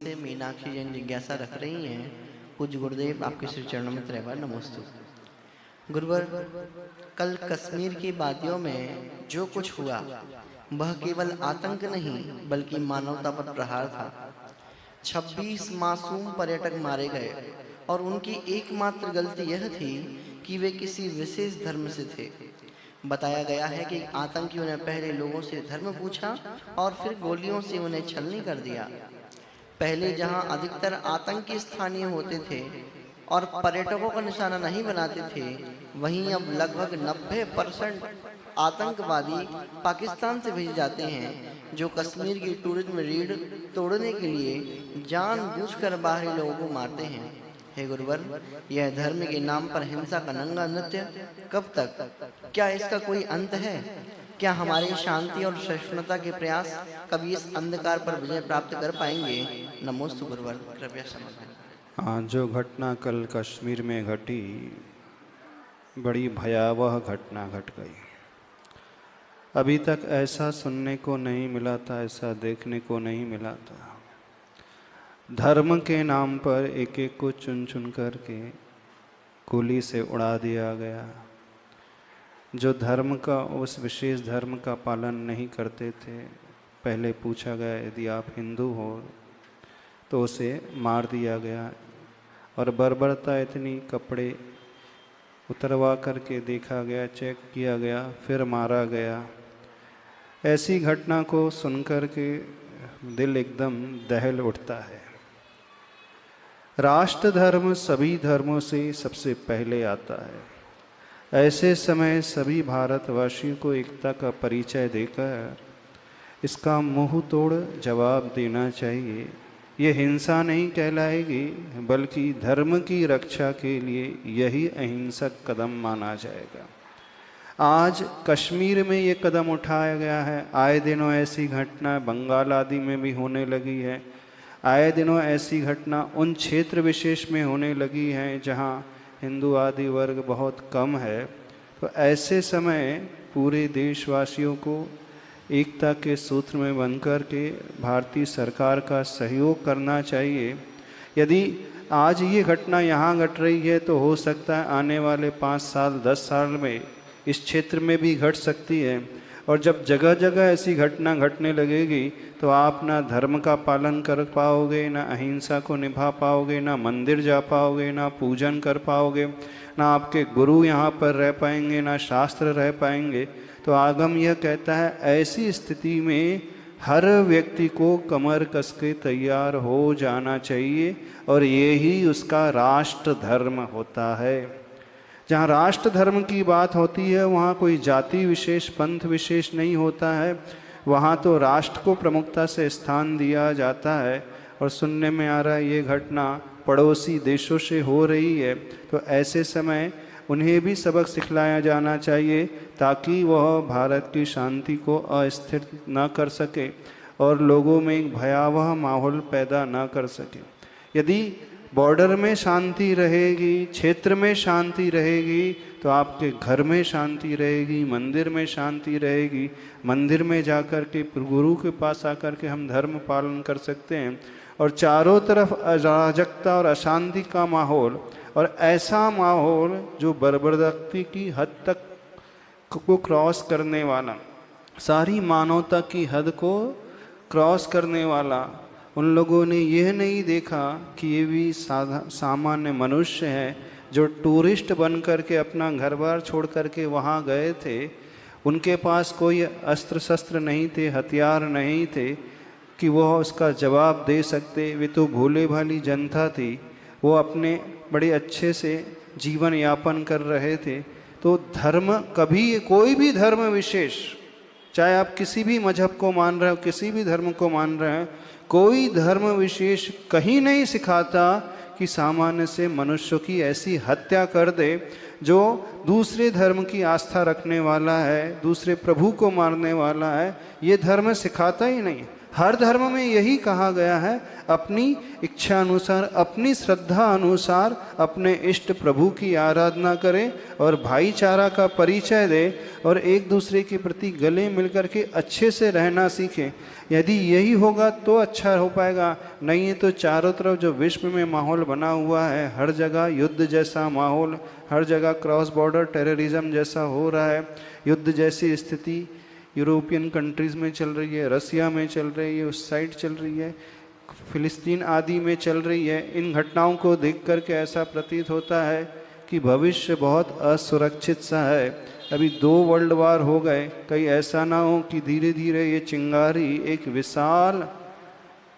से मीनाक्षी जैन जिज्ञासा रख रही हैं। पूज्य गुरुदेव आपके श्री चरणों में त्रैवार नमोस्तु। गुरुवर, कल कश्मीर की वादियों में जो कुछ हुआ वह केवल आतंक नहीं बल्कि मानवता पर प्रहार था। 26 मासूम पर्यटक मारे गए और उनकी एकमात्र गलती यह थी कि वे किसी विशेष धर्म से थे। बताया गया है कि आतंकियों ने पहले लोगों से धर्म पूछा और फिर गोलियों से उन्हें छलनी कर दिया। पहले जहां अधिकतर आतंकी स्थानीय होते थे और पर्यटकों का निशाना नहीं बनाते थे, वहीं अब लगभग 90% आतंकवादी पाकिस्तान से भेजे जाते हैं, जो कश्मीर की टूरिज्म रीढ़ तोड़ने के लिए जानबूझकर बाहरी लोगों को मारते हैं। हे गुरुवर, यह धर्म के नाम पर हिंसा का नंगा नृत्य कब तक? क्या इसका कोई अंत है? क्या हमारी शांति और सहिष्णुता के प्रयास कभी इस अंधकार पर विजय प्राप्त कर पाएंगे? नमोस्तु गुरुवर, कृपया समझाएं। जो घटना कल कश्मीर में घटी, बड़ी भयावह घटना घट गई। अभी तक ऐसा सुनने को नहीं मिला था, ऐसा देखने को नहीं मिला था। धर्म के नाम पर एक एक को चुन चुन करके गोली से उड़ा दिया गया। जो धर्म का, उस विशेष धर्म का पालन नहीं करते थे, पहले पूछा गया यदि आप हिंदू हो तो उसे मार दिया गया। और बर्बरता इतनी, कपड़े उतरवा करके देखा गया, चेक किया गया, फिर मारा गया। ऐसी घटना को सुनकर के दिल एकदम दहल उठता है। राष्ट्र धर्म सभी धर्मों से सबसे पहले आता है। ऐसे समय सभी भारतवासियों को एकता का परिचय देकर इसका मुंह तोड़ जवाब देना चाहिए। ये हिंसा नहीं कहलाएगी, बल्कि धर्म की रक्षा के लिए यही अहिंसक कदम माना जाएगा। आज कश्मीर में ये कदम उठाया गया है। आए दिनों ऐसी घटना बंगाल आदि में भी होने लगी है। आए दिनों ऐसी घटना उन क्षेत्र विशेष में होने लगी हैं जहाँ हिंदू आदि वर्ग बहुत कम है। तो ऐसे समय पूरे देशवासियों को एकता के सूत्र में बनकर के भारतीय सरकार का सहयोग करना चाहिए। यदि आज ये घटना यहाँ घट रही है तो हो सकता है आने वाले 5 साल 10 साल में इस क्षेत्र में भी घट सकती है। और जब जगह जगह ऐसी घटना घटने लगेगी तो आप ना धर्म का पालन कर पाओगे, ना अहिंसा को निभा पाओगे, ना मंदिर जा पाओगे, ना पूजन कर पाओगे, ना आपके गुरु यहाँ पर रह पाएंगे, ना शास्त्र रह पाएंगे। तो आगम यह कहता है ऐसी स्थिति में हर व्यक्ति को कमर कस के तैयार हो जाना चाहिए और यही उसका राष्ट्र धर्म होता है। जहाँ राष्ट्र धर्म की बात होती है वहाँ कोई जाति विशेष, पंथ विशेष नहीं होता है। वहाँ तो राष्ट्र को प्रमुखता से स्थान दिया जाता है। और सुनने में आ रहा है ये घटना पड़ोसी देशों से हो रही है, तो ऐसे समय उन्हें भी सबक सिखलाया जाना चाहिए ताकि वह भारत की शांति को अस्थिर न कर सके और लोगों में एक भयावह माहौल पैदा न कर सके। यदि बॉर्डर में शांति रहेगी, क्षेत्र में शांति रहेगी, तो आपके घर में शांति रहेगी, मंदिर में शांति रहेगी। मंदिर में जाकर के गुरु के पास आकर के हम धर्म पालन कर सकते हैं। और चारों तरफ अराजकता और अशांति का माहौल, और ऐसा माहौल जो बर्बरता की हद तक को क्रॉस करने वाला, सारी मानवता की हद को क्रॉस करने वाला, उन लोगों ने यह नहीं देखा कि ये भी सामान्य मनुष्य है जो टूरिस्ट बन कर के अपना घर बार छोड़ कर के वहाँ गए थे। उनके पास कोई अस्त्र शस्त्र नहीं थे, हथियार नहीं थे कि वह उसका जवाब दे सकते। वे तो भोले भाली जनता थी, वो अपने बड़े अच्छे से जीवन यापन कर रहे थे। तो धर्म कभी, कोई भी धर्म विशेष, चाहे आप किसी भी मजहब को मान रहे हो, किसी भी धर्म को मान रहे हैं, कोई धर्म विशेष कहीं नहीं सिखाता कि सामान्य से मनुष्य की ऐसी हत्या कर दे जो दूसरे धर्म की आस्था रखने वाला है, दूसरे प्रभु को मारने वाला है। ये धर्म सिखाता ही नहीं। हर धर्म में यही कहा गया है, अपनी इच्छा अनुसार, अपनी श्रद्धा अनुसार अपने इष्ट प्रभु की आराधना करें और भाईचारा का परिचय दे और एक दूसरे के प्रति गले मिलकर के अच्छे से रहना सीखें। यदि यही होगा तो अच्छा हो पाएगा, नहीं है तो चारों तरफ जो विश्व में माहौल बना हुआ है, हर जगह युद्ध जैसा माहौल, हर जगह क्रॉस बॉर्डर टेररिज्म जैसा हो रहा है, युद्ध जैसी स्थिति यूरोपियन कंट्रीज़ में चल रही है, रसिया में चल रही है, उस साइड चल रही है, फिलिस्तीन आदि में चल रही है। इन घटनाओं को देख कर के ऐसा प्रतीत होता है कि भविष्य बहुत असुरक्षित सा है। अभी 2 वर्ल्ड वार हो गए, कहीं ऐसा ना हो कि धीरे धीरे ये चिंगारी एक विशाल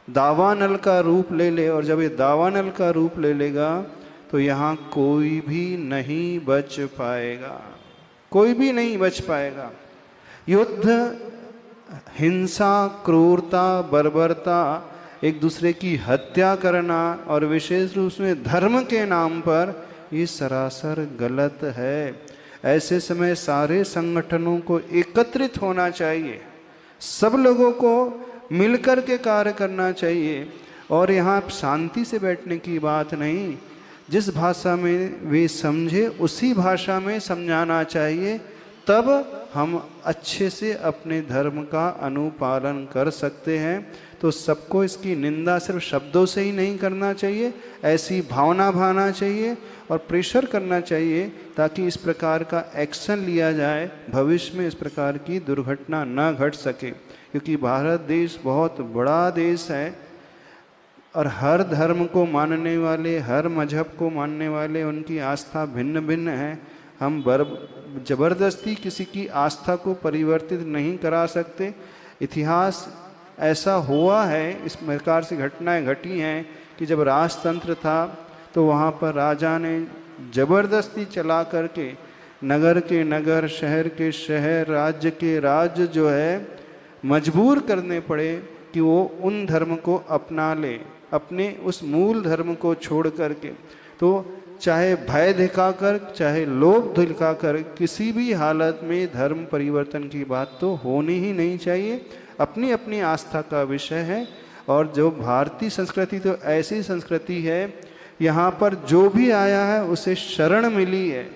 दावानल का रूप ले ले, और जब ये दावानल का रूप ले लेगा तो यहाँ कोई भी नहीं बच पाएगा, कोई भी नहीं बच पाएगा। युद्ध, हिंसा, क्रूरता, बर्बरता, एक दूसरे की हत्या करना और विशेष रूप से धर्म के नाम पर, ये सरासर गलत है। ऐसे समय सारे संगठनों को एकत्रित होना चाहिए, सब लोगों को मिलकर के कार्य करना चाहिए। और यहाँ शांति से बैठने की बात नहीं, जिस भाषा में वे समझे उसी भाषा में समझाना चाहिए, तब हम अच्छे से अपने धर्म का अनुपालन कर सकते हैं। तो सबको इसकी निंदा सिर्फ शब्दों से ही नहीं करना चाहिए, ऐसी भावना भाना चाहिए और प्रेशर करना चाहिए ताकि इस प्रकार का एक्शन लिया जाए, भविष्य में इस प्रकार की दुर्घटना न घट सके। क्योंकि भारत देश बहुत बड़ा देश है और हर धर्म को मानने वाले, हर मजहब को मानने वाले, उनकी आस्था भिन्न भिन्न है। हम जबरदस्ती किसी की आस्था को परिवर्तित नहीं करा सकते। इतिहास ऐसा हुआ है, इस प्रकार से घटनाएं घटी हैं कि जब राजतंत्र था तो वहाँ पर राजा ने जबरदस्ती चला करके नगर के नगर, शहर के शहर, राज्य के राज्य जो है मजबूर करने पड़े कि वो उन धर्म को अपना ले, अपने उस मूल धर्म को छोड़ करके। तो चाहे भय दिखाकर, चाहे लोभ दिखाकर, किसी भी हालत में धर्म परिवर्तन की बात तो होनी ही नहीं चाहिए। अपनी अपनी आस्था का विषय है। और जो भारतीय संस्कृति तो ऐसी संस्कृति है, यहाँ पर जो भी आया है उसे शरण मिली है।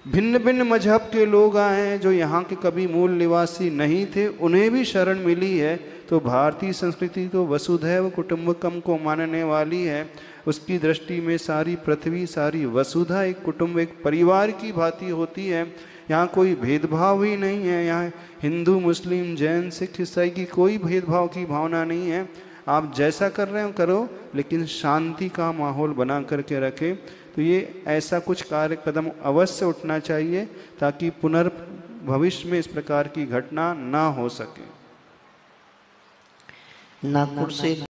भिन्न भिन्न मजहब के लोग आए हैं जो यहाँ के कभी मूल निवासी नहीं थे, उन्हें भी शरण मिली है। तो भारतीय संस्कृति तो वसुधैव कुटुंबकम को मानने वाली है। उसकी दृष्टि में सारी पृथ्वी, सारी वसुधा एक कुटुंब, एक परिवार की भांति होती है। यहाँ कोई भेदभाव ही नहीं है। यहाँ हिंदू, मुस्लिम, जैन, सिख, ईसाई की कोई भेदभाव की भावना नहीं है। आप जैसा कर रहे हो करो, लेकिन शांति का माहौल बना करके रखें। तो ये ऐसा कुछ कार्य कदम अवश्य उठना चाहिए ताकि भविष्य में इस प्रकार की घटना ना हो सके। नागपुर से